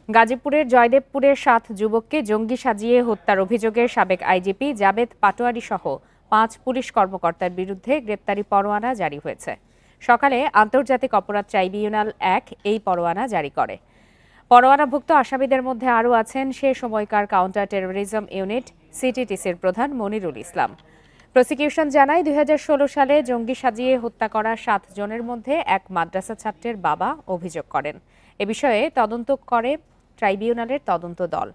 গাজীপুরের জয়দেবপুরের ৭ যুবককে জঙ্গি সাজিয়ে হত্যার অভিযোগে সাবেক আইজিপি জাবেদ পাটোয়ারি সহ ৫ পুলিশ কর্মকর্তার বিরুদ্ধে গ্রেপ্তারি পরোয়ানা জারি হয়েছে। সকালে আন্তর্জাতিক অপরাধ ট্রাইব্যুনাল ১ এই পরোয়ানা জারি করে। পরোয়ানাভুক্ত আসামিদের মধ্যে আরও আছেন সে সময়কার কাউন্টার টেরোরিজম ইউনিট সিটিটিসির প্রধান মনিরুল ইসলাম। প্রসিকিউশন জানায় ২০১৬ সালে জঙ্গি সাজিয়ে হত্যা করা ৭ জনের মধ্যে এক মাদ্রাসা ছাত্রের বাবা অভিযোগ করেন। এ বিষয়ে তদন্ত করে ট্রাইব্যুনালের তদন্ত দল।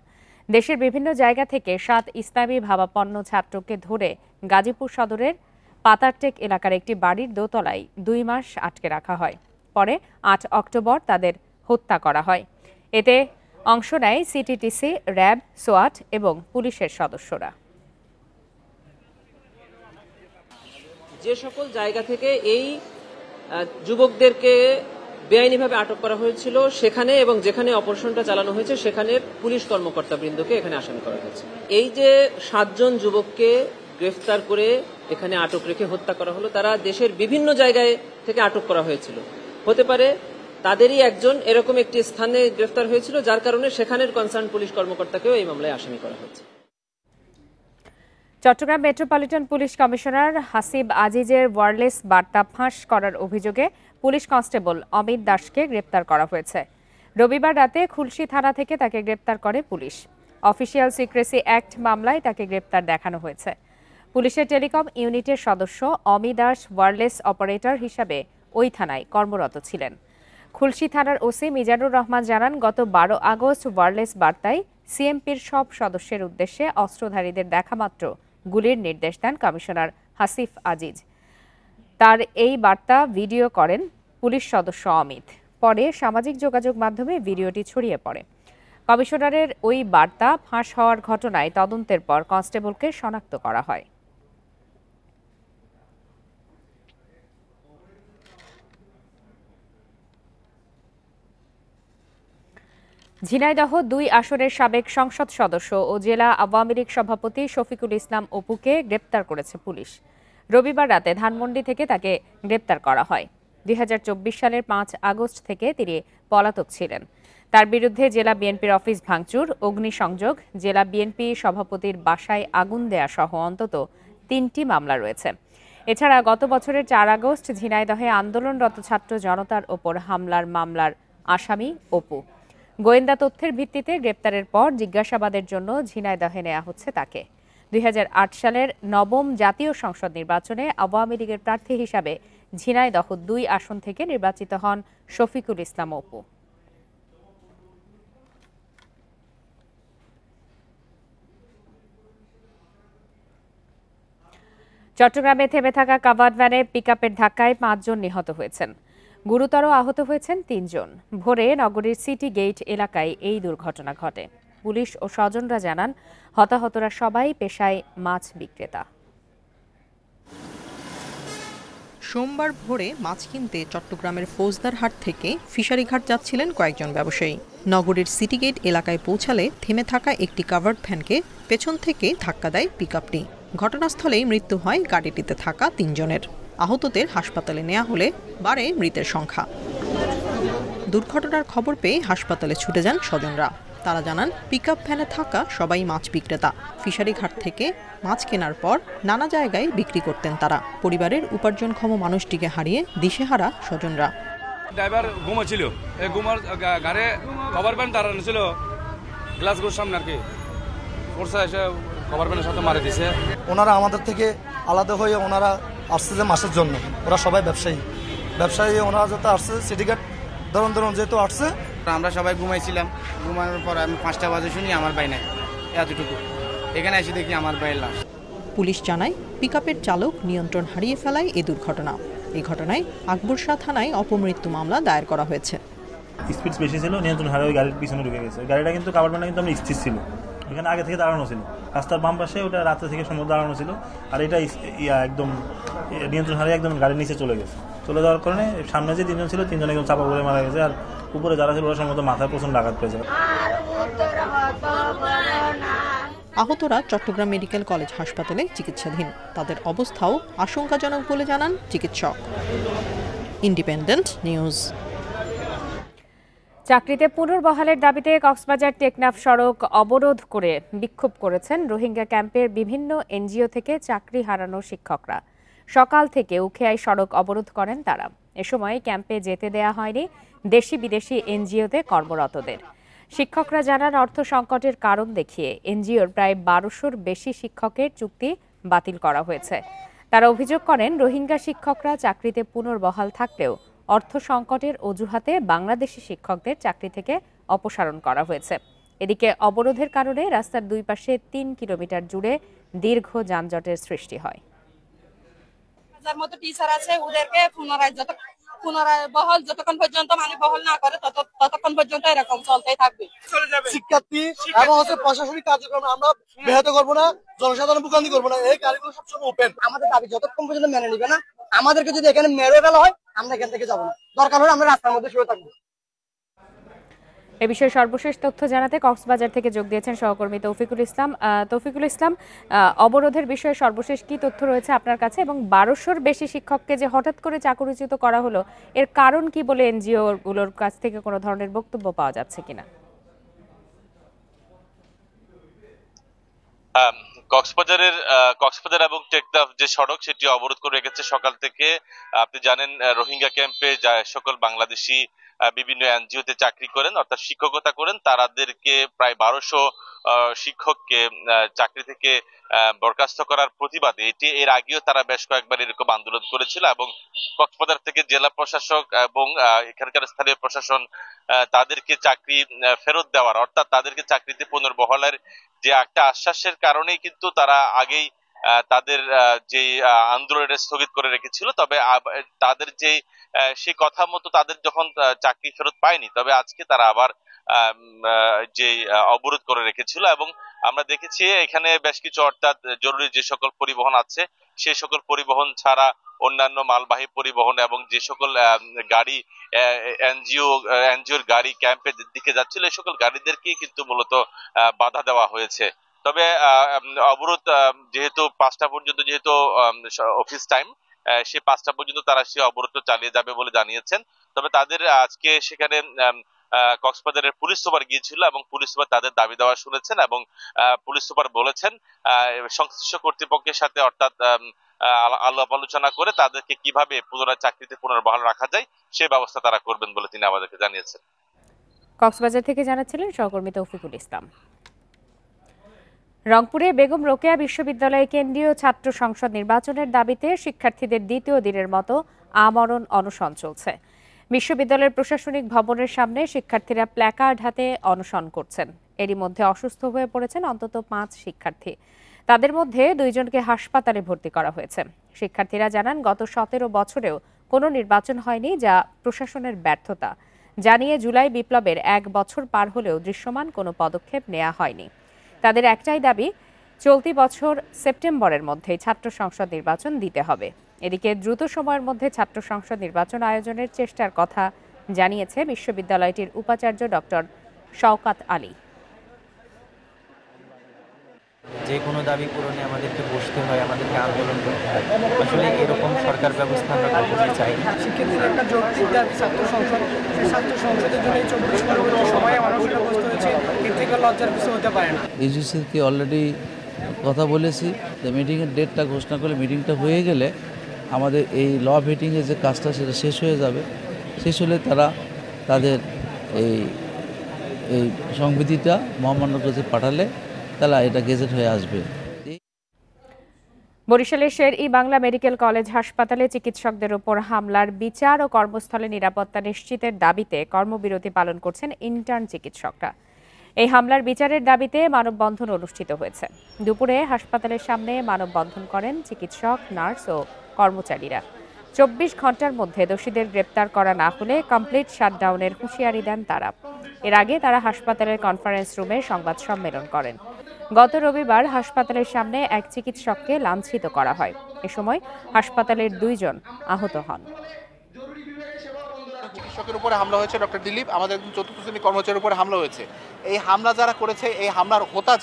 দেশের বিভিন্ন জায়গা থেকে ৭ ইসলামী ভাবাপন্ন ছাত্রকে ধরে গাজীপুর সদরের পাতারটেক এলাকার একটি বাড়ির দোতলায় ২ মাস আটকে রাখা হয়। পরে ৮ অক্টোবর তাদের হত্যা করা হয়। এতে অংশ নেয় সিটিটিসি, র্যাব, সোয়াট এবং পুলিশের সদস্যরা। যে সকল জায়গা থেকে এই যুবকদেরকে বেআইনিভাবে আটক করা হয়েছিল সেখানে এবং যেখানে অপারেশনটা চালানো হয়েছে সেখানের পুলিশ কর্মকর্তাবৃন্দকে এখানে আসামি করা হয়েছে। এই যে ৭ জন যুবককে গ্রেফতার করে এখানে আটক রেখে হত্যা করা হলো, তারা দেশের বিভিন্ন জায়গায় থেকে আটক করা হয়েছিল। হতে পারে তাদেরই একজন এরকম একটি স্থানে গ্রেফতার হয়েছিল, যার কারণে সেখানের কনসার্ন পুলিশ কর্মকর্তাকেও এই মামলায় আসামি করা হয়েছে। Chittagong metropolitan police commissioner Hasib আজিজের ওয়্যারলেস বার্তা ফাঁস করার অভিযোগে পুলিশ কনস্টেবল অমিত দাসকে গ্রেপ্তার করা হয়েছে। রবিবার রাতে খুলশী থানা থেকে তাকে গ্রেপ্তার করে পুলিশ। অফিসিয়াল সিক্রেসি অ্যাক্ট মামলায় তাকে গ্রেপ্তার দেখানো হয়েছে। পুলিশের টেলিকম ইউনিটের সদস্য অমিত দাস ওয়্যারলেস অপারেটর হিসাবে ওই থানায় কর্মরত ছিলেন। খুলশী থানার ওসি মিজানুর রহমান জানান, গত ১২ আগস্ট ওয়্যারলেস বার্তায় সিএমপির সব সদস্যের উদ্দেশ্যে অস্ত্রধারীদের দেখামাত্র গুলির নির্দেশ দেন কমিশনার হাসিব আজিজ। তার এই বার্তা ভিডিও করেন পুলিশ সদস্য অমিত। পরে সামাজিক যোগাযোগ মাধ্যমে ভিডিওটি ছড়িয়ে পড়ে। কমিশনারের ওই বার্তা ফাঁস হওয়ার ঘটনায় তদন্তের পর কনস্টেবলকে শনাক্ত করা হয়। ঝিনাইদহ ২ আসনের সাবেক সংসদ সদস্য ও জেলা আওয়ামী লীগ সভাপতি শফিকুল ইসলাম অপুকে গ্রেপ্তার করেছে পুলিশ। রবিবার রাতে ধানমন্ডি থেকে তাকে গ্রেপ্তার করা হয়। ২০২৪ সালের ৫ আগস্ট থেকে তিনি পলাতক ছিলেন। তার বিরুদ্ধে জেলা বিএনপির অফিস ভাঙচুর, অগ্নিসংযোগ, জেলা বিএনপি সভাপতির বাসায় আগুন দেয়া সহ অন্তত ৩টি মামলা রয়েছে। এছাড়া গত বছরের ৪ আগস্ট ঝিনাইদহে আন্দোলনরত ছাত্র জনতার ওপর হামলার মামলার আসামি অপু। গোয়েন্দা তথ্যের ভিত্তিতে গ্রেপ্তারের পর জিজ্ঞাসাবাদের জন্য ঝিনাইদহে নেওয়া হচ্ছে তাকে। ২০০৮ সালের ৯ম জাতীয় সংসদ নির্বাচনে আওয়ামী লীগের প্রার্থী হিসাবে ঝিনাইদহ ২ আসন থেকে নির্বাচিত হন শফিকুল ইসলাম অপু। চট্টগ্রামে থেমে থাকা কাভার্ড ভ্যানে পিকআপের ধাক্কায় ৫ জন নিহত হয়েছেন। গুরুতর আহত হয়েছেন ৩ জন। ভোরে নগরীর সিটি গেট এলাকায় এই দুর্ঘটনা ঘটে। পুলিশ ও স্বজনরা জানান, হতাহতরা সবাই পেশায় মাছ বিক্রেতা। সোমবার ভোরে মাছ কিনতে চট্টগ্রামের ফৌজদারহাট থেকে ফিশারিঘাট যাচ্ছিলেন কয়েকজন ব্যবসায়ী। নগরীর সিটি গেট এলাকায় পৌঁছালে থেমে থাকা একটি কাভার্ড ভ্যানকে পেছন থেকে ধাক্কা দেয় পিকআপটি। ঘটনাস্থলেই মৃত্যু হয় গাড়িটিতে থাকা ৩ জনের। আহতদের হাসপাতালে নেওয়া হলে বাড়ে মৃতের সংখ্যা। দুর্ঘটনার খবর পেয়ে হাসপাতালে ছুটে যান স্বজনরা। তারা জানান, পিকআপ ভ্যানে থাকা সবাই মাছ বিক্রেতা। ফিশারিঘাট থেকে মাছ কেনার পর নানা জায়গায় বিক্রি করতেন তারা। পরিবারের উপার্জনক্ষম মানুষটিকে হারিয়ে দিশেহারা স্বজনরা। ড্রাইভার ঘুমাচ্ছিল, এই ঘুমার গাড়ি কভার ভ্যান দাঁড়ানো ছিল গ্লাসগোর সামনে আর কি, ফোর্সা এসে কভার ভ্যানের সাথে মারে দিছে। ওনারা আমাদের থেকে আলাদা হয়ে ওনারা আসছে যে মাসের জন্য। ওরা সবাই ব্যবসায়ী, ওনারা যত আসছে সিটিঘাট ধরুন যেহেতু আসছে। আমরা সবাই ঘুমাইছিলাম, ঘুমানোর পর আমি ৫টা বাজে শুনি আমার ভাই নাই, এতটুকু। এখানে এসে দেখি আমার ভাইয়ের লাশ। পুলিশ জানায়, পিকআপের চালক নিয়ন্ত্রণ হারিয়ে ফেলায় এই দুর্ঘটনা। এই ঘটনায় আকবর শাহ থানায় অপমৃত্যু মামলা দায়ের করা হয়েছে। স্পিড বেশি ছিল, নিয়ন্ত্রণ হারিয়ে ওই গাড়ির পিছনে ঢুকে গেছে। গাড়িটা কিন্তু কাভার্ড ভ্যানটা কিন্তু আমরা স্থির ছিল, এখানে আগে থেকে দাঁড়ানো ছিল, রাস্তার বাম পাশে ওটা রাত্রে থেকে সম্ভব দাঁড়ানো ছিল। আর এটা একদম নিয়ন্ত্রণ হারিয়ে একদম গাড়ির নিচে চলে গেছে। চলে যাওয়ার কারণে সামনে যে ৩ জন ছিল, ৩ জন একদম চাপা পড়ে মারা গেছে। আর উপরে যারা ছিল ওরা সম্ভবত মাথায় প্রচন্ড আঘাত পেয়েছে। আহতরা চট্টগ্রাম মেডিকেল কলেজ হাসপাতালে চিকিৎসাধীন। তাদের অবস্থাও আশঙ্কাজনক বলে জানান চিকিৎসক। Independent news. চাকরিতে পুনর্বহালের দাবিতে কক্সবাজার টেকনাফ সড়ক অবরোধ করে বিক্ষোভ করেছেন রোহিঙ্গা ক্যাম্পের বিভিন্ন এনজিও থেকে চাকরি হারানো শিক্ষকরা। সকাল থেকে উখিয়ায় সড়ক অবরোধ করেন তারা। এ সময় ক্যাম্পে যেতে দেয়া হয়নি দেশি বিদেশি এনজিওতে কর্মরতদের। শিক্ষকরা জানান, অর্থ সংকটের কারণ দেখিয়ে এনজিওর প্রায় ১২০০-র বেশি শিক্ষকের চুক্তি বাতিল করা হয়েছে। তারা অভিযোগ করেন, রোহিঙ্গা শিক্ষকরা চাকরিতে পুনর্বহাল থাকলেও অর্থ সংকটের অজুহাতে বাংলাদেশি শিক্ষকদের চাকরি থেকে অপসারণ করা হয়েছে। এদিকে অবরোধের কারণে রাস্তার দুই পাশে ৩ কিলোমিটার জুড়ে দীর্ঘ যানজটের সৃষ্টি হয়। যার মতো টিচার আছে ওদেরকে পুনরায় বহাল যতক্ষণ পর্যন্ত মানে বহাল না করে ততক্ষণ পর্যন্ত এরকম চলতেই থাকবে। শিক্ষার্থী এবং প্রশাসনিক কার্যক্রম আমরা ব্যাহত করবো না, জনসাধারণ ভোগান্তি করবো না। এই গাড়িগুলো সবসময় ওপেন। আমাদের দাবি যতক্ষণ পর্যন্ত মেনে নিবে না, আমাদেরকে যদি এখানে মেরে ফেলা হয় আমরা এখান থেকে যাবো না। দরকার হলে আমরা রাস্তার মধ্যে শুয়ে থাকবো। এ বিষয়ে সর্বশেষ তথ্য জানাতে কক্সবাজার থেকে যোগ দিয়েছেন সহকর্মী তৌফিকুল ইসলাম। তৌফিকুল ইসলাম, অবরোধের বিষয়ে সর্বশেষ কি তথ্য রয়েছে আপনার কাছে, এবং ১২০০-র বেশি শিক্ষককে যে হঠাৎ করে চাকরিচ্যুত করা হলো এর কারণ কি বলে এনজিও গুলোর কাছ থেকে কোনো ধরনের বক্তব্য পাওয়া যাচ্ছে কিনা? কক্সবাজার এবং টেকনাফ যে সড়ক সেটি অবরোধ করে রেখেছে সকাল থেকে। আপনি জানেন, রোহিঙ্গা ক্যাম্পে যা সকল বাংলাদেশি বিভিন্ন এনজিওতে চাকরি করেন, অর্থাৎ শিক্ষকতা করেন, তাদেরকে প্রায় ১২০০ শিক্ষককে চাকরি থেকে বরখাস্ত করার প্রতিবাদে এর আগেও তারা বেশ কয়েকবার এরকম আন্দোলন করেছিল এবং কক্সবাজার থেকে জেলা প্রশাসক এবং এখানকার স্থানীয় প্রশাসন তাদেরকে চাকরি ফেরত দেওয়ার, অর্থাৎ তাদেরকে চাকরিতে পুনর্বহালের যে একটা আশ্বাসের কারণেই কিন্তু তারা আগেই তাদের যে আন্দোলনটা স্থগিত করে রেখেছিল। তবে তাদের যে সেই কথা মতো তাদের যখন চাকরি ফেরত পায়নি, তবে আজকে তারা আবার যে অবরোধ করে রেখেছিল। এবং আমরা দেখেছি এখানে বেশ কিছু, অর্থাৎ জরুরি যে সকল পরিবহন আছে সেই সকল পরিবহন ছাড়া অন্যান্য মালবাহী পরিবহন এবং যে সকল গাড়ি এনজিওর গাড়ি ক্যাম্পের দিকে যাচ্ছিল, এই সকল গাড়িদেরকে কিন্তু মূলত বাধা দেওয়া হয়েছে। তবে অবরোধ যেহেতু ৫টা পর্যন্ত, যেহেতু অফিস টাইম, সেই ৫টা পর্যন্ত তারা সেই অবরোধ চালিয়ে যাবে বলে জানিয়েছেন। তবে তাদের আজকে সেখানে কক্সবাজারের পুলিশ সুপার গিয়েছিল এবং পুলিশ সুপার তাদের দাবি দেওয়া শুনেছেন এবং পুলিশ সুপার বলেছেন সংশ্লিষ্ট কর্তৃপক্ষের সাথে, অর্থাৎ আলাপ আলোচনা করে তাদেরকে কিভাবে পুনরায় চাকরিতে পুনর্বহাল রাখা যায় সেই ব্যবস্থা তারা করবেন বলে তিনি আমাদেরকে জানিয়েছেন। কক্সবাজার থেকে জানাচ্ছিলেন সহকর্মী তৌফিকুল ইসলাম। রংপুরে বেগম রোকেয়া বিশ্ববিদ্যালয়ে কেন্দ্রীয় ছাত্র সংসদ নির্বাচনের দাবিতে শিক্ষার্থীদের দ্বিতীয় দিনের মতো আমরণ অনশন চলছে। বিশ্ববিদ্যালয়ের প্রশাসনিক ভবনের সামনে শিক্ষার্থীরা প্ল্যাকার্ড হাতে অনশন করছেন। এরই মধ্যে অসুস্থ হয়ে পড়েছেন অন্তত ৫ শিক্ষার্থী। তাদের মধ্যে ২ জনকে হাসপাতালে ভর্তি করা হয়েছে। শিক্ষার্থীরা জানান, গত ১৭ বছরেও কোনো নির্বাচন হয়নি, যা প্রশাসনের ব্যর্থতা। জানিয়ে জুলাই বিপ্লবের ১ বছর পার হলেও দৃশ্যমান কোনো পদক্ষেপ নেওয়া হয়নি। তাদের একটাই দাবি, চলতি বছর সেপ্টেম্বরের মধ্যেই ছাত্র সংসদ নির্বাচন দিতে হবে। এদিকে দ্রুত সময়ের মধ্যে ছাত্র সংসদ নির্বাচন আয়োজনের চেষ্টার কথা জানিয়েছে বিশ্ববিদ্যালয়টির উপাচার্য ডক্টর শওকাত আলী। যে কোনো দাবি পূরণে আমাদেরকে বসতে হয়, আমাদেরকে আন্দোলন করতে হয়। আসলে এরকম সরকার ব্যবস্থা আমরা কখনোই চাই না। শিক্ষার্থীদের একটা যৌক্তিক দাবি ছাত্র সংসদ, সেই ছাত্র সংসদের জন্য ২৪ পরবর্তী সময়ে আমরা সেটাগ্রস্ত হয়েছে। এর থেকে লজ্জার কিছু হতে পারে না। ইউজিসিকে অলরেডি কথা বলেছি যে মিটিংয়ের ডেটটা ঘোষণা করে মিটিংটা হয়ে গেলে আমাদের এই ল মিটিংয়ের যে কাজটা সেটা শেষ হয়ে যাবে। শেষ হলে তারা তাদের এই সংবিধিটা মহামান্য কাছে পাঠালে তাহলে এটা গেজেট হয়ে আসবে। বরিশালের শের-ই বাংলা মেডিকেল কলেজ হাসপাতালে চিকিৎসকদের ওপর হামলার বিচার ও কর্মস্থলে নিরাপত্তা নিশ্চিতের দাবিতে কর্মবিরতি পালন করছেন ইন্টার্ন চিকিৎসকরা। এই হামলার বিচারের দাবিতে মানববন্ধন অনুষ্ঠিত হয়েছে। দুপুরে হাসপাতালের সামনে মানববন্ধন করেন চিকিৎসক, নার্স ও কর্মচারীরা। ২৪ ঘন্টার মধ্যে দোষীদের গ্রেপ্তার করা না হলে কমপ্লিট শাটডাউনের হুঁশিয়ারি দেন তারা। এর আগে তারা হাসপাতালের কনফারেন্স রুমে সংবাদ সম্মেলন করেন। গত রবিবার হাসপাতালের সামনে এক চিকিৎসককে লাঞ্ছিত করা হয়। এ সময় হাসপাতালের ২ জন আহত হন। চিকিৎসকের উপরে হামলা হয়েছে, ডক্টর দিলীপ, আমাদের একজন চতুর্থ শ্রেণীর কর্মচারীর উপরে হামলা হয়েছে। এই হামলা যারা করেছে, এই হামলার হোতা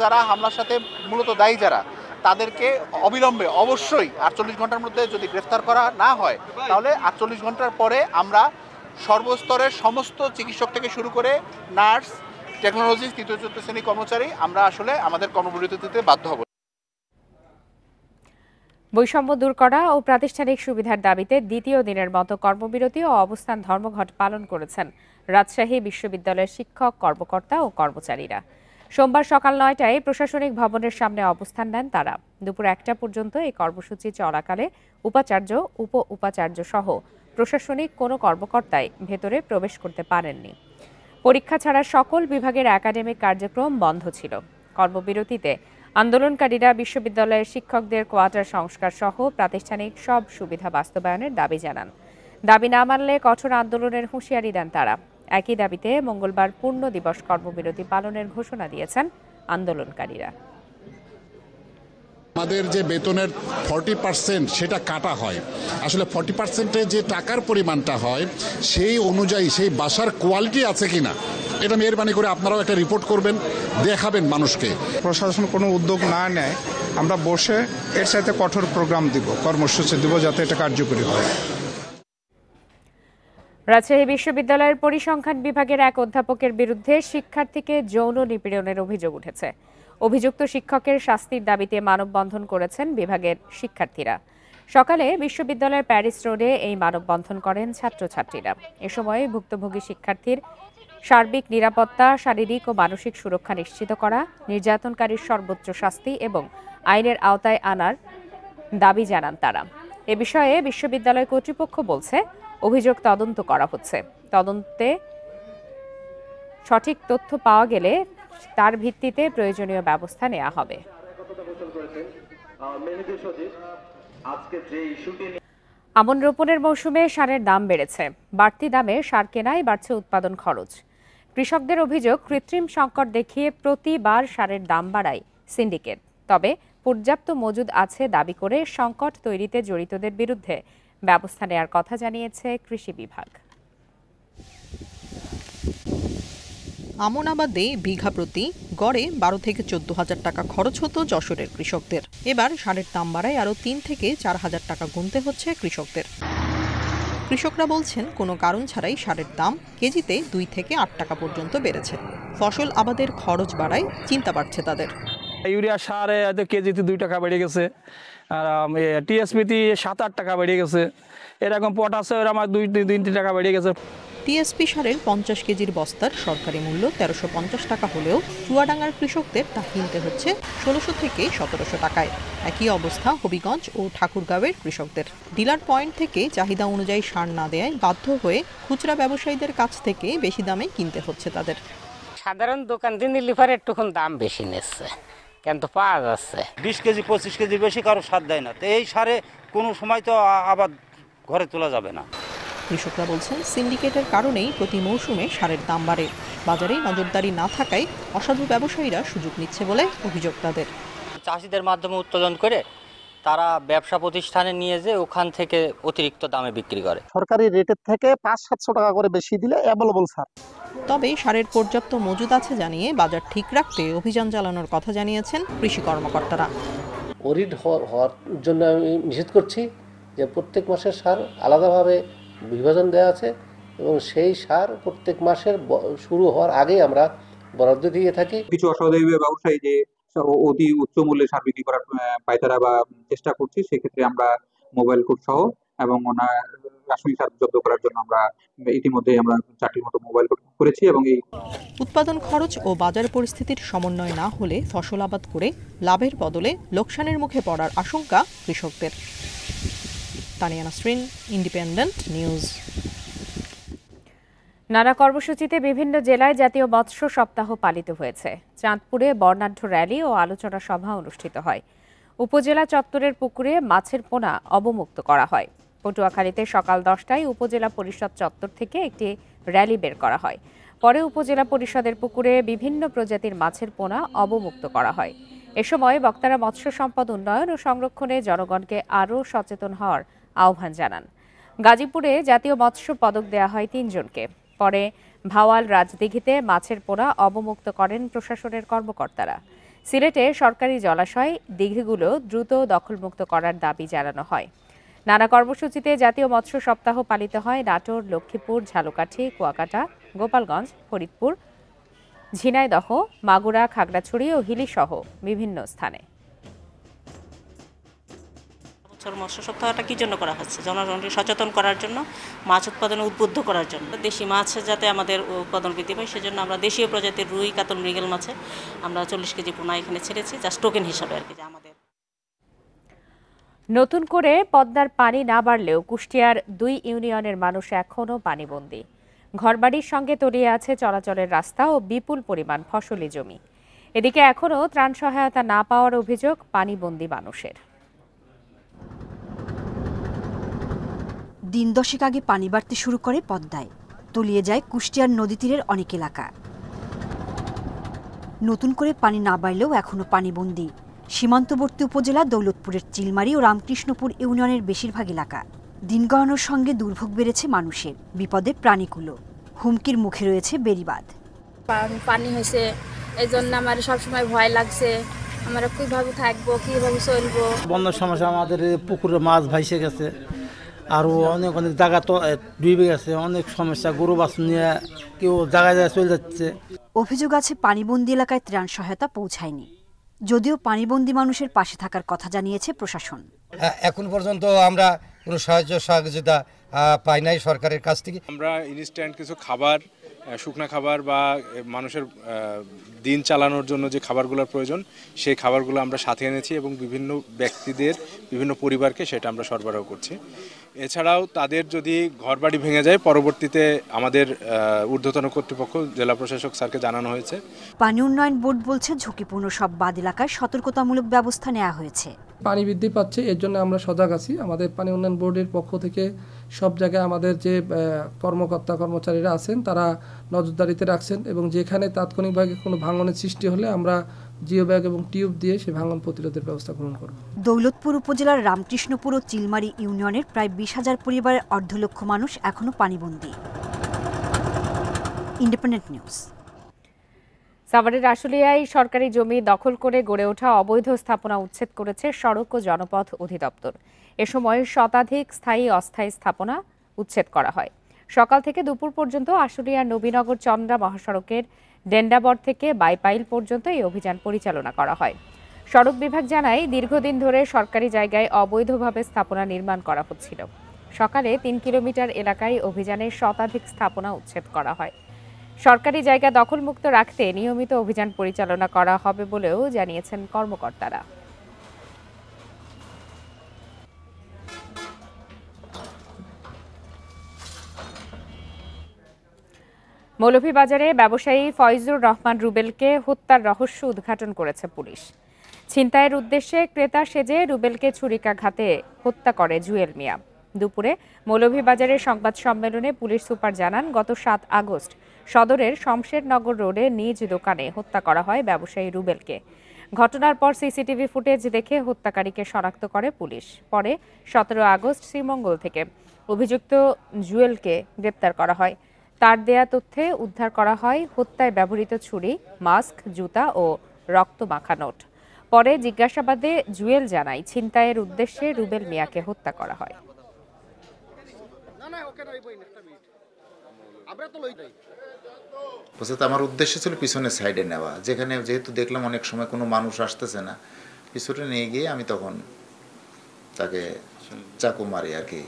যারা, হামলার সাথে মূলত দায়ী যারা, তাদেরকে অবিলম্বে অবশ্যই ৪৮ ঘন্টার মধ্যে যদি গ্রেফতার করা না হয়, তাহলে ৪৮ ঘন্টার পরে আমরা সর্বস্তরের সমস্ত চিকিৎসক থেকে শুরু করে নার্স, টেকনোলজিস্ট, তৃতীয় চতুর্থ শ্রেণী কর্মচারী আমরা আসলে আমাদের কর্মবিরতি দিতে বাধ্য হব। বৈষম্য দূর করা ও প্রাতিষ্ঠানিক সুবিধার দাবিতে দ্বিতীয় দিনের মতো কর্মবিরতি ও অবস্থান ধর্মঘট পালন করেছেন রাজশাহী বিশ্ববিদ্যালয়ের শিক্ষক, কর্মকর্তা ও কর্মচারীরা। সোমবার সকাল 9টায় প্রশাসনিক ভবনের সামনে অবস্থান নেন তারা। দুপুর 1টা পর্যন্ত এই কর্মসূচি চলাকালে উপাচার্য, উপ উপাচার্য সহ প্রশাসনিক কোনো কর্মকর্তাই ভেতরে প্রবেশ করতে পারেননি। পরীক্ষা ছাড়া সকল বিভাগের একাডেমিক কার্যক্রম বন্ধ ছিল। কর্মবিরতিতে আন্দোলনকারীরা বিশ্ববিদ্যালয়ের শিক্ষকদের কোয়ার্টার সংস্কার সহ প্রাতিষ্ঠানিক সব সুবিধা বাস্তবায়নের দাবি জানান। দাবি না মানলে কঠোর আন্দোলনের হুঁশিয়ারি দেন তারা। একই দাবিতে মঙ্গলবার পূর্ণ দিবস কর্মবিরতি পালনের ঘোষণা দিয়েছেন আন্দোলনকারীরা। আমাদের যে বেতনের 40% সেটা কাটা হয়, আসলে 40%-এ যে টাকার পরিমাণটা হয় সেই অনুযায়ী সেই বাসার কোয়ালিটি আছে কিনা এটা মেহরবানি করে আপনারাও একটা রিপোর্ট করবেন, দেখাবেন মানুষকে। প্রশাসন কোনো উদ্যোগ না নেয় আমরা বসে এর সাথে কঠোর প্রোগ্রাম দিব, কর্মসূচি দিব যাতে এটা কার্যকরী হয়। রাজশাহী বিশ্ববিদ্যালয়ের পরিসংখ্যান বিভাগের এক অধ্যাপকের বিরুদ্ধে শিক্ষার্থীকে যৌন নিপীড়নের অভিযোগ উঠেছে। অভিযুক্ত শিক্ষকের শাস্তির দাবিতে মানববন্ধন করেছেন বিভাগের শিক্ষার্থীরা। সকালে বিশ্ববিদ্যালয়ের প্যারিস রোডে এই মানববন্ধন করেন ছাত্রছাত্রীরা। এ সময় ভুক্তভোগী শিক্ষার্থীর সার্বিক নিরাপত্তা, শারীরিক ও মানসিক সুরক্ষা নিশ্চিত করা, নির্যাতনকারীর সর্বোচ্চ শাস্তি এবং আইনের আওতায় আনার দাবি জানান তারা। এ বিষয়ে বিশ্ববিদ্যালয় কর্তৃপক্ষ বলছে, অভিযোগ তদন্ত করা হচ্ছে। তদন্তে সঠিক তথ্য পাওয়া গেলে তার ভিত্তিতে প্রয়োজনীয় ব্যবস্থা নেওয়া হবে। আমন রোপণের মৌসুমে সারের দাম বেড়েছে। বাড়তি দামে সার কেনায় বাড়ছে উৎপাদন খরচ। কৃষকদের অভিযোগ, কৃত্রিম সংকট দেখিয়ে প্রতিবার সারের দাম বাড়ায় সিন্ডিকেট। তবে পর্যাপ্ত মজুদ আছে দাবি করে সংকট তৈরিতে জড়িতদের বিরুদ্ধে ব্যবস্থা নেওয়ার কথা জানিয়েছে কৃষি বিভাগ। আমন আবাদে বিঘা প্রতি গড়ে 12 থেকে 14,000 টাকা খরচ হতো যশোরের কৃষকদের। এবার সারের দাম বাড়ায় আরও 3 থেকে 4,000 টাকা গুনতে হচ্ছে কৃষকদের। কৃষকরা বলছেন, কোনো কারণ ছাড়াই সারের দাম কেজিতে 2 থেকে 8 টাকা পর্যন্ত বেড়েছে। ফসল আবাদের খরচ বাড়ায় চিন্তা বাড়ছে তাদের। ইউরিয়া সারে কেজিতে 2 টাকা বেড়ে গেছে, আর টিএসপিতে 7-8 টাকা বেড়ে গেছে, এরকম পটাশের আমার 2-3 টাকা বেড়ে গেছে। টিএসপি সারের 50 কেজির বস্তার সরকারি মূল্য 1350 টাকা হলেও চুয়াডাঙ্গার কৃষকদের তা কিনতে হচ্ছে 1600 থেকে 1700 টাকায়। একই অবস্থা হবিগঞ্জ ও ঠাকুরগাঁওয়ের কৃষকদের। ডিলার পয়েন্ট থেকে চাহিদা অনুযায়ী সার না দেয় বাধ্য হয়ে খুচরা ব্যবসায়ীদের কাছ থেকে বেশি দামে কিনতে হচ্ছে তাদের। সাধারণ দোকান দিয়ে নিলে পরে একটুক্ষণ দাম বেশি নিচ্ছে, কিন্তু পাওয়া যাচ্ছে 20 কেজি 25 কেজি বেশি কারো সার দেয় না। তো এই সারে কোনো সময় তো আবার ঘরে তোলা যাবে না। কৃষকরা বলছেন, সিন্ডিকেটের কারণেই প্রতি মৌসুমে সারের দাম বাড়ে। বাজারে নজরদারি না থাকায় অসাধু ব্যবসায়ীরা সুযোগ নিচ্ছে বলে অভিযোগ তাদের। চাষিদের মাধ্যমে উত্তোলন করে তারা ব্যবসা প্রতিষ্ঠানে নিয়ে যে ওখান থেকে অতিরিক্ত দামে বিক্রি করে। সরকারি রেটের থেকে 500-700 টাকা করে বেশি দিলে অ্যাভেলেবল সার। তবে সারের পর্যাপ্ত মজুদ আছে জানিয়ে বাজার ঠিক রাখতে অভিযান চালানোর কথা জানিয়েছেন কৃষি কর্মকর্তারা। অরিড হওয়ার জন্য আমি নিষেধ করছি যে প্রত্যেক মাসের সার আলাদাভাবে বিভাজন দেওয়া আছে এবং সেই সার প্রত্যেক মাসের শুরু হওয়ার আগেই আমরা বরাদ্দ দিয়ে থাকি। কিছু অসাধু ব্যবসায়ী যে অতি উচ্চ মূল্যে সার বিক্রি করার পায়তারা বা চেষ্টা করছি, সেক্ষেত্রে আমরা মোবাইল কোড সহ এবং রাসায়নিক সার জব্দ করার জন্য আমরা ইতিমধ্যে 4টির মতো মোবাইল কোড করেছি। এবং এই উৎপাদন খরচ ও বাজার পরিস্থিতির সমন্বয় না হলে ফসল আবাদ করে লাভের বদলে লোকসানের মুখে পড়ার আশঙ্কা কৃষকদের। Tania Nasrin, independent news. নানা কর্মসূচিতে বিভিন্ন জেলায় জাতীয় মৎস্য সপ্তাহ পালিত হয়েছে। চাঁদপুরে বর্ণাঢ্য র্যালি ও আলোচনা সভা অনুষ্ঠিত হয়। উপজেলা চত্বরের পুকুরে মাছের পোনা অবমুক্ত করা হয়। পটুয়াখালীতে সকাল 10টায় উপজেলা পরিষদ চত্বর থেকে একটি র্যালি বের করা হয়। পরে উপজেলা পরিষদের পুকুরে বিভিন্ন প্রজাতির মাছের পোনা অবমুক্ত করা হয়। এ সময় বক্তারা মৎস্য সম্পদ উন্নয়ন ও সংরক্ষণে জনগণকে আরও সচেতন হওয়ার আহ্বান জানান। গাজীপুরে জাতীয় মৎস্য পদক দেয়া হয় 3 জনকে। পরে ভাওয়াল রাজদিঘিতে মাছের পোনা অবমুক্ত করেন প্রশাসনের কর্মকর্তারা। সিলেটে সরকারি জলাশয়, দিঘিগুলো দ্রুত দখলমুক্ত করার দাবি জানানো হয়। নানা কর্মসূচিতে জাতীয় মৎস্য সপ্তাহ পালিত হয় নাটোর, লক্ষ্মীপুর, ঝালকাঠি, কুয়াকাটা, গোপালগঞ্জ, ফরিদপুর, ঝিনাইদহ, মাগুরা, খাগড়াছড়ি ও হিলিসহ বিভিন্ন স্থানে। মৎস্য সপ্তাহটা কি জন্য করা হচ্ছে? জনগণকে সচেতন করার জন্য, মাছ উৎপাদনে উদ্বুদ্ধ করার জন্য। দেশি মাছ যাতে আমাদের উৎপাদন বৃদ্ধি পায় সেজন্য আমরা দেশীয় প্রজাতির রুই, কাতল, মৃগেল মাছে আমরা 40 কেজি পোনা এখানে ছেড়েছি, জাস্ট টোকেন হিসাবে আর কি। আমাদের নতুন করে পদ্মার পানি না বাড়লেও কুষ্টিয়ার 2 ইউনিয়নের মানুষ এখনও পানিবন্দী। ঘরবাড়ির সঙ্গে তলিয়ে আছে চলাচলের রাস্তা ও বিপুল পরিমাণ ফসলি জমি। এদিকে এখনও ত্রাণ সহায়তা না পাওয়ার অভিযোগ পানিবন্দী মানুষের। দিন 10 আগে পানি বাড়তে শুরু করে পদ্মায়, তলিয়ে যায় কুষ্টিয়ার নদী তীরের অনেক এলাকা। নতুন করে পানি না বাড়লেও এখনও পানিবন্দী সীমান্তবর্তী উপজেলা দৌলতপুরের চিলমারি ও রামকৃষ্ণপুর ইউনিয়নের বেশিরভাগ এলাকা। দিন গড়ানোর সঙ্গে দুর্ভোগ বেড়েছে মানুষের, বিপদে প্রাণীকুলো, হুমকির মুখে রয়েছে বেড়িবাঁধ। পানি হয়েছে এই জন্য আমার সবসময় ভয় লাগছে, আমরা কিভাবে থাকবো, কিভাবে চলবো। বন্যার সমস্যা, আমাদের পুকুরে মাছ ভাইসে গেছে, আরও অনেক অনেক জায়গা তো ডুবে গেছে, অনেক সমস্যা, গরু বাছুর নিয়ে কেউ জায়গায় জায়গায় চলে যাচ্ছে। অভিযোগ আছে পানিবন্দী এলাকায় ত্রাণ সহায়তা পৌঁছায়নি, যদিও পানিবন্দী মানুষের পাশে থাকার কথা জানিয়েছে প্রশাসন। এখন পর্যন্ত আমরা কোনো সাহায্য সহযোগিতা পাই নাই সরকারের কাছ থেকে। আমরা ইনস্ট্যান্ট কিছু খাবার, শুকনা খাবার বা মানুষের দিন চালানোর জন্য যে খাবারগুলোর প্রয়োজন সেই খাবারগুলো আমরা সাথে এনেছি এবং বিভিন্ন ব্যক্তিদের, বিভিন্ন পরিবারকে সেটা আমরা সরবরাহ করছি। এছাড়াও তাদের যদি ঘরবাড়ি ভেঙে যায়, পরবর্তীতে আমাদের ঊর্ধ্বতন কর্তৃপক্ষ, জেলা প্রশাসক স্যারকে জানানো হয়েছে। পানি উন্নয়ন বোর্ড বলছে ঝুঁকিপূর্ণ সব বাঁধ এলাকায় সতর্কতামূলক ব্যবস্থা নেওয়া হয়েছে। পানি বৃদ্ধি পাচ্ছে, এর জন্য আমরা সজাগ আছি। আমাদের পানি উন্নয়ন বোর্ডের পক্ষ থেকে সব জায়গায় আমাদের যে কর্মকর্তা কর্মচারীরা আছেন তারা নজরদারিতে রাখছেন এবং যেখানে তাৎক্ষণিকভাবে কোনো ভাঙনের সৃষ্টি হলে আমরা জিও ব্যাগ এবং টিউব দিয়ে সেই ভাঙন প্রতিরোধের ব্যবস্থা গ্রহণ করব। দৌলতপুর উপজেলার রামকৃষ্ণপুর ও চিলমারি ইউনিয়নের প্রায় 20,000 পরিবারের 1.5 লক্ষ মানুষ এখনও পানিবন্দী। Independent news. সাভারের আশুলিয়ায় সরকারি জমি দখল করে গড়ে ওঠা অবৈধ স্থাপনা উচ্ছেদ করেছে সড়ক ও জনপথ অধিদপ্তর। এ সময় শতাধিক স্থায়ী অস্থায়ী স্থাপনা উচ্ছেদ করা হয়। সকাল থেকে দুপুর পর্যন্ত আশুলিয়ার নবীনগর চন্দ্রা মহাসড়কের ডেন্ডাবর থেকে বাইপাইল পর্যন্ত এই অভিযান পরিচালনা করা হয়। সড়ক বিভাগ জানায়, দীর্ঘদিন ধরে সরকারি জায়গায় অবৈধভাবে স্থাপনা নির্মাণ করা হচ্ছিল। সকালে 3 কিলোমিটার এলাকায় অভিযানে শতাধিক স্থাপনা উচ্ছেদ করা হয়। সরকারি জায়গা দখলমুক্ত রাখতে নিয়মিত অভিযান পরিচালনা করা হবে বলেও জানিয়েছেন কর্মকর্তারা। মৌলভীবাজারে ব্যবসায়ী ফয়জুর রহমান রুবেলকে হত্যার রহস্য উদ্ঘাটন করেছে পুলিশ। ছিনতাইয়ের উদ্দেশ্যে ক্রেতা সেজে রুবেলকে ছুরিকাঘাতে হত্যা করে জুয়েল মিয়া। দুপুরে মৌলভীবাজারের সংবাদ সম্মেলনে পুলিশ সুপার জানান, গত 7 আগস্ট সদরের শমশেরনগর রোডে নিজ দোকানে হত্যা করা হয় ব্যবসায়ী রুবেলকে। ঘটনার পর সিসিটিভি ফুটেজ দেখে হত্যাকারীকে শনাক্ত করে পুলিশ। পরে 17 আগস্ট শ্রীমঙ্গল থেকে অভিযুক্ত জুয়েলকে গ্রেপ্তার করা হয়। তার দেয়া তথ্যে উদ্ধার করা হয় হত্যায় ব্যবহৃত ছুরি, মাস্ক, জুতা ও রক্তমাখা নোট। পরে জিজ্ঞাসাবাদে জুয়েল জানায়, ছিনতাইয়ের উদ্দেশ্যে রুবেল মিয়াকে হত্যা করা হয়। আমার উদ্দেশ্য ছিল পিছনের সাইডে নেওয়া, যেখানে যেহেতু দেখলাম অনেক সময় কোনো মানুষ আসতেছে না, পিছনে নিয়ে গিয়ে আমি তখন তাকে চাকু মারি আর কি।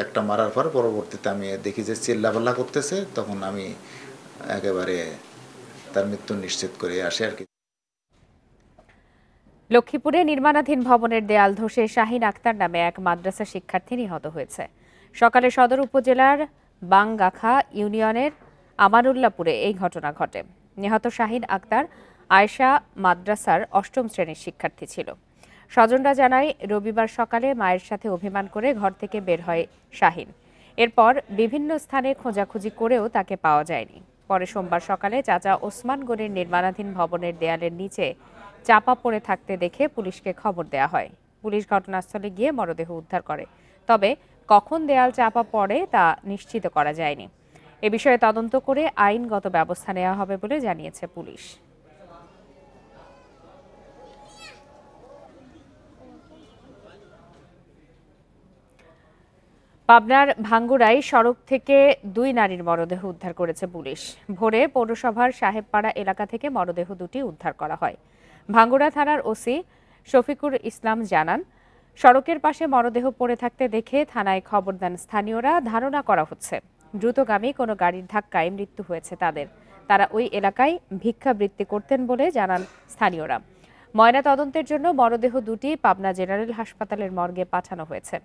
একটা মারার পর পরবর্তীতে আমি দেখি যে চিল্লাপাল্লা করতেছে, তখন আমি একেবারে তার মৃত্যু নিশ্চিত করে আসি আর কি। লক্ষ্মীপুরে নির্মাণাধীন ভবনের দেয়াল ধসে শাহিন আক্তার নামে এক মাদ্রাসা শিক্ষার্থী নিহত হয়েছে। সকালে সদর উপজেলার বাংগাখা ইউনিয়নের আমানুল্লাপুরে এই ঘটনা ঘটে। নিহত শাহিন আক্তার আয়েশা মাদ্রাসার 8ম শ্রেণীর শিক্ষার্থী ছিল। স্বজনরা জানায়, রবিবার সকালে মায়ের সাথে অভিমান করে ঘর থেকে বের হয় শাহিন। এরপর বিভিন্ন স্থানে খোঁজাখুঁজি করেও তাকে পাওয়া যায়নি। পরে সোমবার সকালে চাচা ওসমান গনির নির্মাণাধীন ভবনের দেয়ালের নিচে চাপা পড়ে থাকতে দেখে পুলিশকে খবর দেয়া হয়। পুলিশ ঘটনাস্থলে গিয়ে মরদেহ উদ্ধার করে, তবে কখন দেয়াল চাপা পড়ে তা নিশ্চিত করা যায়নি। এ বিষয়ে তদন্ত করে আইনগত ব্যবস্থা নেওয়া হবে বলে জানিয়েছে পুলিশ। পাবনার ভাঙ্গুড়ায় সড়ক থেকে 2 নারীর মরদেহ উদ্ধার করেছে পুলিশ। ভোরে পৌরসভার সাহেবপাড়া এলাকা থেকে মরদেহ দুটি উদ্ধার করা হয়। ভাঙ্গুড়া থানার ওসি শফিকুর ইসলাম জানান, সড়কের পাশে মরদেহ পড়ে থাকতে দেখে থানায় খবর দেন স্থানীয়রা। ধারণা করা হচ্ছে দ্রুতগামী কোনো গাড়ির ধাক্কায় মৃত্যু হয়েছে তাদের। তারা ওই এলাকায় ভিক্ষাবৃত্তি করতেন বলে জানান স্থানীয়রা। ময়না তদন্তের জন্য মরদেহ দুটি পাবনা জেনারেল হাসপাতালের মর্গে পাঠানো হয়েছে।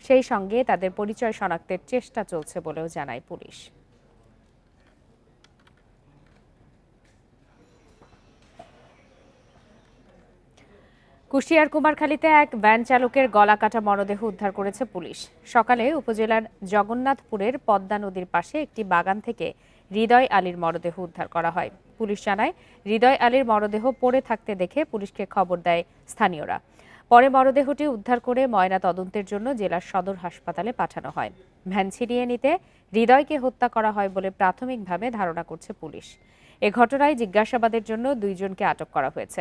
সেই সঙ্গে তাদের পরিচয় শনাক্তের চেষ্টা চলছে বলেও জানায় পুলিশ। কুষ্টিয়ার কুমারখালীতে এক ভ্যান চালকের গলা কাটা মরদেহ উদ্ধার করেছে পুলিশ। সকালে উপজেলার জগন্নাথপুরের পদ্মা নদীর পাশে একটি বাগান থেকে হৃদয় আলীর মরদেহ উদ্ধার করা হয়। পুলিশ জানায়, হৃদয় আলীর মরদেহ পড়ে থাকতে দেখে পুলিশকে খবর দেয় স্থানীয়রা। পরে মরদেহটি উদ্ধার করে ময়না তদন্তের জন্য জেলার সদর হাসপাতালে পাঠানো হয়। ভ্যান ছিনিয়ে নিতে হৃদয়কে হত্যা করা হয় বলে প্রাথমিকভাবে ধারণা করছে পুলিশ। এ ঘটনায় জিজ্ঞাসাবাদের জন্য 2 জনকে আটক করা হয়েছে।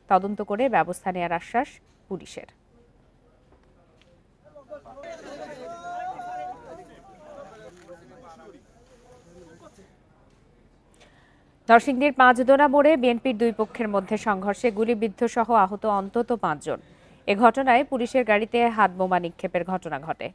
তদন্ত করে ব্যবস্থা নেওয়ার আশ্বাস পুলিশের। নরসিংদীর 5 মোড়ে বিএনপির 2 পক্ষের মধ্যে সংঘর্ষে গুলিবিদ্ধ সহ আহত অন্তত 5 জন। এ ঘটনায় পুলিশের গাড়িতে হাতবোমা নিক্ষেপের ঘটনা ঘটে।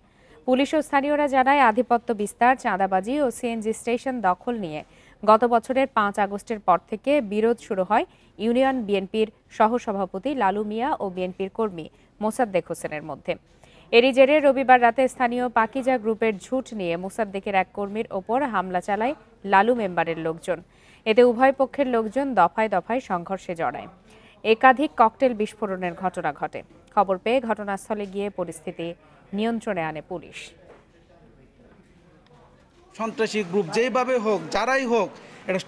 পুলিশ ও স্থানীয়রা জানায়, আধিপত্য বিস্তার, চাঁদাবাজি ও সিএনজি স্টেশন দখল নিয়ে গত বছরের 5 আগস্টের পর থেকে বিরোধ শুরু হয় ইউনিয়ন বিএনপির সহসভাপতি লালু মিয়া ও বিএনপির কর্মী মোসাদ্দেক হোসেনের মধ্যে। এরই জেরে রবিবার রাতে স্থানীয় পাকিজা গ্রুপের ঝুট নিয়ে মোসাদ্দেকের এক কর্মীর ওপর হামলা চালায় লালু মেম্বারের লোকজন। এতে উভয় পক্ষের লোকজন দফায় দফায় সংঘর্ষে জড়ায়। একাধিক ককটেল বিস্ফোরণের ঘটনা ঘটে। খবর পেয়ে ঘটনাস্থলে গিয়ে পরিস্থিতি নিয়ন্ত্রণে আনে পুলিশ। সন্ত্রাসী গ্রুপ যেভাবে হোক, যারাই হোক, এটা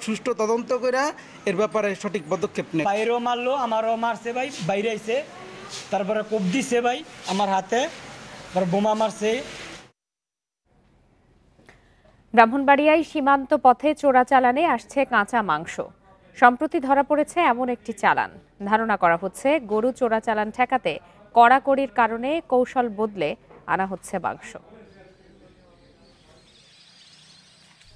সুষ্ঠু তদন্ত করে এর ব্যাপারে সঠিক পদক্ষেপ নেয়। বাইরেও মারলো, আমারও মারছে ভাই, বাইরে আইছে, তারপরে কোপ দিছে ভাই আমার হাতে, বোমা মারছে। ব্রাহ্মণবাড়িয়ায় সীমান্ত পথে চোরাচালানে আসছে কাঁচা মাংস। সম্প্রতি ধরা পড়েছে এমন একটি চালান। ধারণা করা হচ্ছে গরু চোরাচালান ঠেকাতে কড়াকড়ির কারণে কৌশল বদলে আনা হচ্ছে মাংস।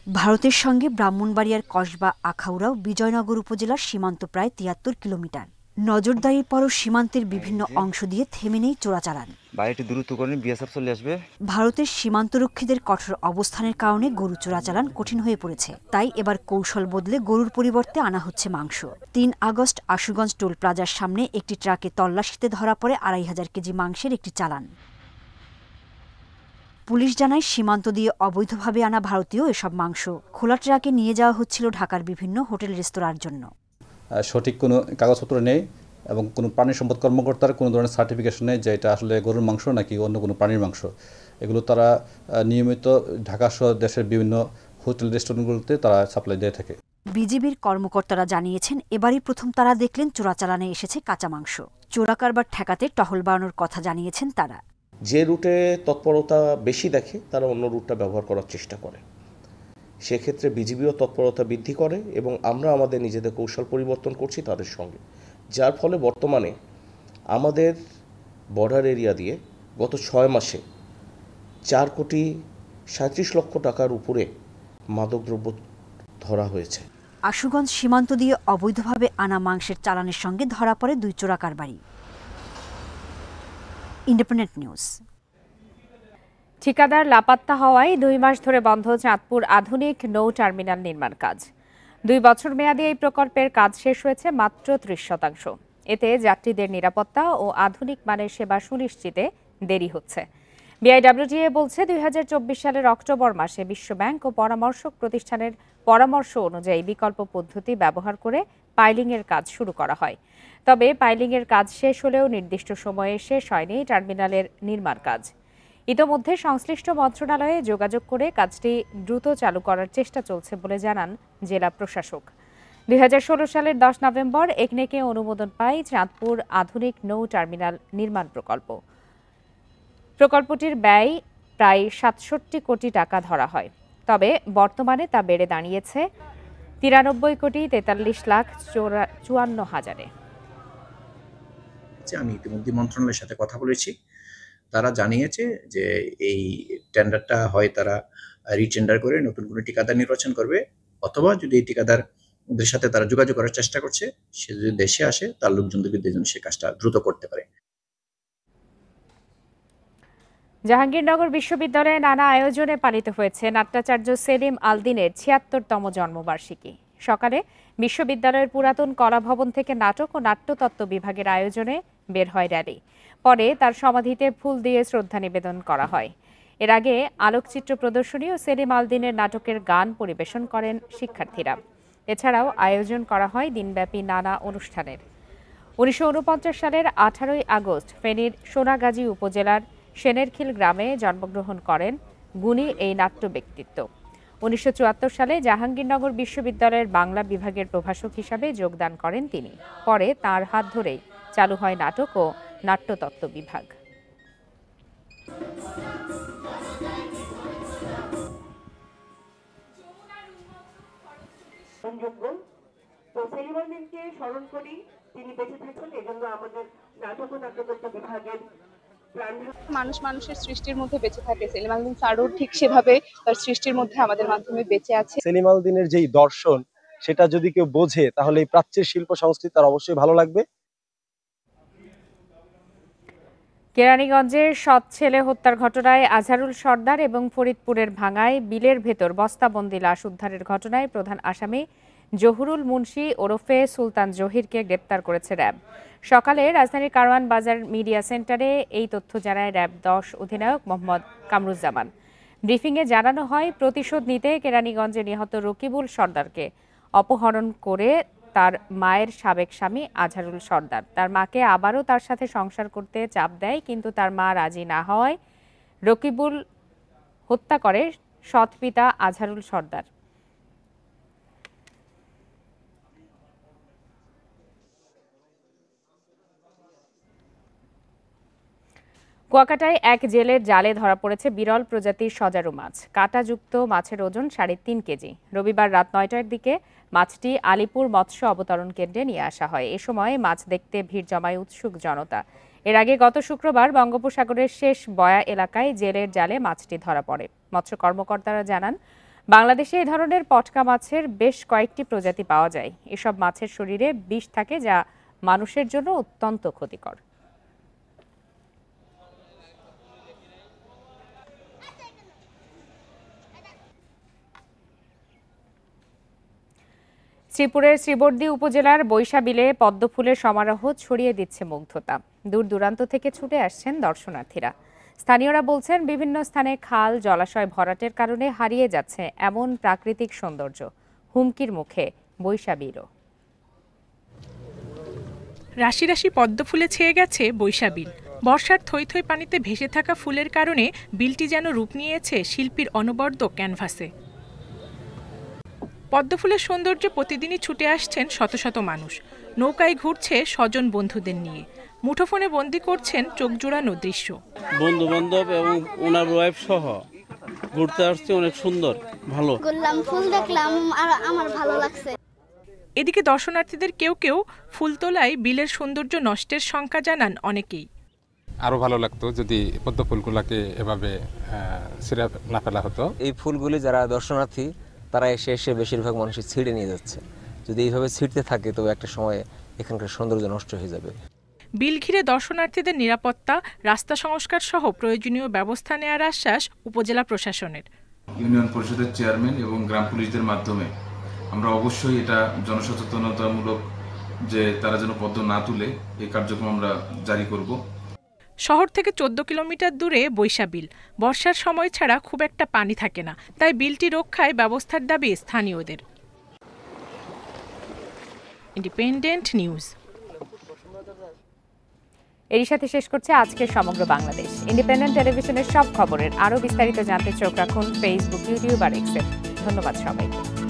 ভারতের সঙ্গে ব্রাহ্মণবাড়িয়ার কসবা আখাউড়া ও বিজয়নগর উপজেলার সীমান্ত প্রায় 73 কিলোমিটার। নজরদারির পরও সীমান্তের বিভিন্ন অংশ দিয়ে থেমে নেই চোরাচালান। বাইরে দ্রুত করে বিএসএফ চলে আসবে। ভারতের সীমান্তরক্ষীদের কঠোর অবস্থানের কারণে গরু চোরাচালান কঠিন হয়ে পড়েছে। তাই এবার কৌশল বদলে গরুর পরিবর্তে আনা হচ্ছে মাংস। 3 আগস্ট আশুগঞ্জ টোল প্লাজার সামনে একটি ট্রাকে তল্লাশিতে ধরা পড়ে 2500 কেজি মাংসের একটি চালান। পুলিশ জানায়, সীমান্ত দিয়ে অবৈধভাবে আনা ভারতীয় এসব মাংস খোলা ট্রাকে নিয়ে যাওয়া হচ্ছিল ঢাকার বিভিন্ন হোটেল রেস্তোরাঁর জন্য। সঠিক কোনো কাগজপত্র নেই এবং কোনো প্রাণী সম্পদ কর্মকর্তার কোনো ধরনের সার্টিফিকেশন নেই যে এটা আসলে গরুর মাংস নাকি অন্য কোনো প্রাণীর মাংস। এগুলো তারা নিয়মিত ঢাকা সহ দেশের বিভিন্ন হোটেল রেস্টুরেন্টগুলোতে তারা সাপ্লাই দিয়ে থাকে। বিজিবির কর্মকর্তারা জানিয়েছেন, এবারই প্রথম তারা দেখলেন চোরাচালানে এসেছে কাঁচা মাংস। চোরা কারবার ঠেকাতে টহল বাড়ানোর কথা জানিয়েছেন তারা। যে রুটে তৎপরতা বেশি দেখে তারা অন্য রুটটা ব্যবহার করার চেষ্টা করে। সেক্ষেত্রে বিজিবিও তৎপরতা বৃদ্ধি করে এবং আমরা আমাদের নিজেদের কৌশল পরিবর্তন করছি তাদের সঙ্গে, যার ফলে বর্তমানে আমাদের বর্ডার এরিয়া দিয়ে গত 6 মাসে 4,37,00,000 টাকার উপরে মাদকদ্রব্য ধরা হয়েছে। আশুগঞ্জ সীমান্ত দিয়ে অবৈধভাবে আনা মাংসের চালানের সঙ্গে ধরা পড়ে 2 চোরা কারবারি। Independent news. ঠিকাদার লাপাত্তা হওয়ায় 2 মাস ধরে বন্ধ চাঁদপুর আধুনিক নৌ টার্মিনাল নির্মাণ কাজ। 2 বছর মেয়াদী এই প্রকল্পের কাজ শেষ হয়েছে মাত্র 30%। এতে যাত্রীদের নিরাপত্তা ও আধুনিক মানের সেবা সুনিশ্চিতে দেরি হচ্ছে। বিআইডব্লিউটিএ বলছে, 2024 সালের অক্টোবর মাসে বিশ্বব্যাংক ও পরামর্শক প্রতিষ্ঠানের পরামর্শ অনুযায়ী বিকল্প পদ্ধতি ব্যবহার করে পাইলিংয়ের কাজ শুরু করা হয়। তবে পাইলিংয়ের কাজ শেষ হলেও নির্দিষ্ট সময়ে শেষ হয়নি টার্মিনালের নির্মাণ কাজ। ইতোমধ্যে সংশ্লিষ্ট মন্ত্রণালয়ে যোগাযোগ করে কাজটি দ্রুত চালু করার চেষ্টা চলছে বলে জানান জেলা প্রশাসক। 2016 সালের 10 নভেম্বর একনেকে অনুমোদন পায় চাঁদপুর আধুনিক নৌ টার্মিনাল নির্মাণ প্রকল্প। প্রকল্পটির ব্যয় প্রায় 67 কোটি টাকা ধরা হয়। তবে বর্তমানে তা বেড়ে দাঁড়িয়েছে 93,43,54,000-এ। আমি ইতিমধ্যে মন্ত্রণালয়ের সাথে কথা বলেছি, তারা জানিয়েছে যে এই টেন্ডারটা হয় তারা রিটেন্ডার করে নতুন কোনো ঠিকাদার নির্বাচন করবে, অথবা যদি এই ঠিকাদারদের সাথে তারা যোগাযোগ করার চেষ্টা করছে, সে যদি দেশে আসে তার লোকজনদেরকে যেন সে কাজটা দ্রুত করতে পারে। জাহাঙ্গীরনগর বিশ্ববিদ্যালয়ে নানা আয়োজনে পালিত হয়েছে নাট্যাচার্য সেলিম আলদিনের ৭৬তম জন্মবার্ষিকী। সকালে বিশ্ববিদ্যালয়ের পুরাতন কলা ভবন থেকে নাটক ও নাট্যতত্ত্ব বিভাগের আয়োজনে বের হয় র্যালি। পরে তার সমাধিতে ফুল দিয়ে শ্রদ্ধা নিবেদন করা হয়। এর আগে আলোকচিত্র প্রদর্শনী ও সেলিম আলদিনের নাটকের গান পরিবেশন করেন শিক্ষার্থীরা। এছাড়াও আয়োজন করা হয় দিনব্যাপী নানা অনুষ্ঠানের। ১৯৪৯ সালের ১৮ই আগস্ট ফেনীর সোনাগাজী উপজেলার সেনেরখিল গ্রামে জন্মগ্রহণ করেন গুণী এই নাট্য ব্যক্তিত্ব। ১৯৭৪ সালে জাহাঙ্গীরনগর বিশ্ববিদ্যালয়ের বাংলা বিভাগের প্রভাষক হিসাবে যোগদান করেন তিনি। পরে তার হাত ধরেই চালু হয় নাটক ও নাট্যতত্ত্ব বিভাগ। স্মরণ করি, তিনি বেঁচে থাকেন, এজন্য আমাদের নাটক ও নাট্যতত্ত্ব বিভাগের মানুষ মানুষের সৃষ্টির মধ্যে বেঁচে থাকে। সেলিম আলদিন স্যারও ঠিক সেভাবে তার সৃষ্টির মধ্যে আমাদের মাধ্যমে বেঁচে আছে। সেলিম আলদিনের যেই দর্শন, সেটা যদি কেউ বোঝে তাহলে এই প্রাচ্যের শিল্প সংস্কৃতি তার অবশ্যই ভালো লাগবে। কেরানীগঞ্জের সৎ ছেলে হত্যার ঘটনায় আজহারুল সর্দার এবং ফরিদপুরের ভাঙ্গায় বিলের ভেতর বস্তাবন্দি লাশ উদ্ধারের ঘটনায় প্রধান আসামি জহুরুল মুন্সি ওরফে সুলতান জহিরকে গ্রেপ্তার করেছে র্যাব। সকালে রাজধানীর কারওয়ান বাজার মিডিয়া সেন্টারে এই তথ্য জানায় র্যাব ১০ অধিনায়ক মোহাম্মদ কামরুজ্জামান। ব্রিফিংয়ে জানানো হয়, প্রতিশোধ নিতে কেরানীগঞ্জে নিহত রকিবুল সর্দারকে অপহরণ করে তার মায়ের সাবেক স্বামী আজহারুল সর্দার তার মাকে আবারও তার সাথে সংসার করতে চাপ দেয়, কিন্তু তার মা রাজি না হওয়ায় রকিবুল হত্যা করে সৎ পিতা আজহারুল সর্দার। কুয়াকাটায় এক জেলের জালে ধরা পড়েছে বিরল প্রজাতির সজারু মাছ। কাঁটাযুক্ত মাছের ওজন ৩.৫ কেজি। রবিবার রাত ৯টার দিকে মাছটি আলিপুর মৎস্য অবতরণ কেন্দ্রে নিয়ে আসা হয়। এ সময় মাছ দেখতে ভিড় জমায় উৎসুক জনতা। এর আগে গত শুক্রবার বঙ্গোপসাগরের শেষ বয়া এলাকায় জেলের জালে মাছটি ধরা পড়ে। মৎস্য কর্মকর্তারা জানান, বাংলাদেশে এই ধরনের পটকা মাছের বেশ কয়েকটি প্রজাতি পাওয়া যায়। এসব মাছের শরীরে বিষ থাকে, যা মানুষের জন্য অত্যন্ত ক্ষতিকর। শ্রীপুরের শ্রীবর্দী উপজেলার বৈশাবিলে পদ্ম ফুলের সমারোহ ছড়িয়ে দিচ্ছে মুগ্ধতা। দূর দূরান্ত থেকে ছুটে আসছেন দর্শনার্থীরা। স্থানীয়রা বলছেন, বিভিন্ন স্থানে খাল জলাশয় ভরাটের কারণে হারিয়ে যাচ্ছে এমন প্রাকৃতিক সৌন্দর্য। হুমকির মুখে বৈশাবিলও। রাশি রাশি পদ্ম ফুলে ছেয়ে গেছে বৈশাবিল। বর্ষার থই থই পানিতে ভেসে থাকা ফুলের কারণে বিলটি যেন রূপ নিয়েছে শিল্পীর অনবদ্য ক্যানভাসে। পদ্মফুলের সৌন্দর্যে প্রতিদিনই ছুটে আসছেন শত শত মানুষ। নৌকায় ঘুরছে স্বজন বন্ধুদের নিয়ে, মুঠোফোনে বন্দি করছেন চোখ জোড়ানো দৃশ্য। বন্ধু বান্ধব এবং ওনার ওয়াইফ সহ ঘুরতে আসছে, অনেক সুন্দর, ভালো ফুল দেখলাম আর আমার ভালো লাগছে। এদিকে দর্শনার্থীদের কেউ কেউ ফুল তোলায় বিলের সৌন্দর্য নষ্টের শঙ্কা জানান অনেকেই। আরো ভালো লাগতো যদি পদ্ম ফুলগুলোকে এভাবে ছিঁড়ে না ফেলা হতো। এই ফুলগুলি যারা দর্শনার্থী তারা এসে বেশিরভাগ মানুষই ছিঁড়ে নিয়ে যাচ্ছে। যদি এইভাবে ছিঁড়তে থাকে তবে একটা সময় এখানকার সৌন্দর্য নষ্ট হয়ে যাবে। বিল ঘিরে দর্শনার্থীদের নিরাপত্তা, রাস্তা সংস্কার সহ প্রয়োজনীয় ব্যবস্থা নেওয়ার আশ্বাস উপজেলা প্রশাসনের। ইউনিয়ন পরিষদের চেয়ারম্যান এবং গ্রাম পুলিশদের মাধ্যমে আমরা অবশ্যই এটা জনসচেতনতামূলক যে তারা যেন পদ্ম না তুলে এই কার্যক্রম আমরা জারি করব। শহর থেকে 14 কিলোমিটার দূরে বৈশাবিল। বর্ষার সময় ছাড়া খুব একটা পানি থাকে না, তাই বিলটি রক্ষায় ব্যবস্থার দাবি স্থানীয়দের। Independent news. এর সাথে শেষ করছে আজকের সমগ্র বাংলাদেশ। ইন্ডিপেন্ডেন্ট টেলিভিশনের সব খবরের আরও বিস্তারিত জানতে চোখ রাখুন ফেসবুক, ইউটিউব আর এক্সে। ধন্যবাদ সবাইকে।